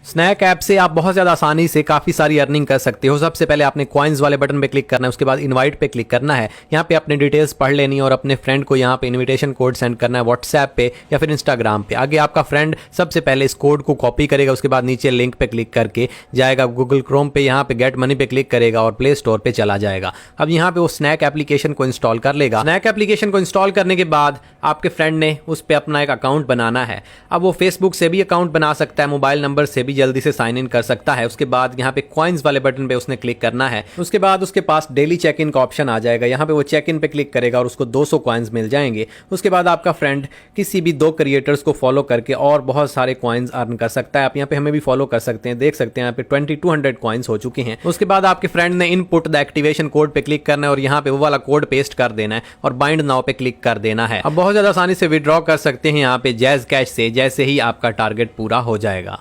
Snack app से आप बहुत ज़्यादा आसानी से काफ़ी सारी अर्निंग कर सकते हो। सबसे पहले आपने कॉइन्स वाले बटन पे क्लिक करना है, उसके बाद इनवाइट पे क्लिक करना है। यहाँ पे अपने डिटेल्स पढ़ लेनी है और अपने फ्रेंड को यहाँ पे इनविटेशन कोड सेंड करना है व्हाट्सएप पे या फिर इंस्टाग्राम पे। आगे आपका फ्रेंड सबसे पहले इस कोड को कॉपी करेगा, उसके बाद नीचे लिंक पे क्लिक करके जाएगा गूगल क्रोम पे, यहाँ पे गेट मनी पे क्लिक करेगा और प्ले स्टोर पे चला जाएगा। अब यहाँ पे वो स्नैक एप्लीकेशन को इंस्टॉल कर लेगा। स्नैक एप्लीकेशन को इंस्टॉल करने के बाद आपके फ्रेंड ने उस पर अपना एक अकाउंट बनाना है। अब वो फेसबुक से भी अकाउंट बना सकता है, मोबाइल नंबर से भी जल्दी से साइन इन कर सकता है। उसके बाद यहाँ पे कॉइन्स वाले बटन पे उसने क्लिक करना है। उसके बाद उसके पास डेली चेक इन का ऑप्शन आ जाएगा। यहाँ पे वो चेक इन पे क्लिक करेगा और उसको 200 कॉइन्स मिल जाएंगे। उसके बाद आपका फ्रेंड किसी भी 2 क्रिएटर्स को फॉलो करके और बहुत सारे कॉइन्स अर्न कर सकता है। आप यहाँ पे हमें भी फॉलो कर सकते हैं, देख सकते हैं यहाँ पे 2200 कॉइन्स हो चुके हैं। उसके बाद आपके फ्रेंड ने इनपुट द एक्टिवेशन कोड पे क्लिक करना है और यहाँ पे वो वाला कोड पेस्ट कर देना है और बाइंड नाउ पे क्लिक कर देना है। अब बहुत ज्यादा आसानी से विड्रॉ कर सकते हैं यहाँ पे जैज़ कैश से, जैसे ही आपका टारगेट पूरा हो जाएगा।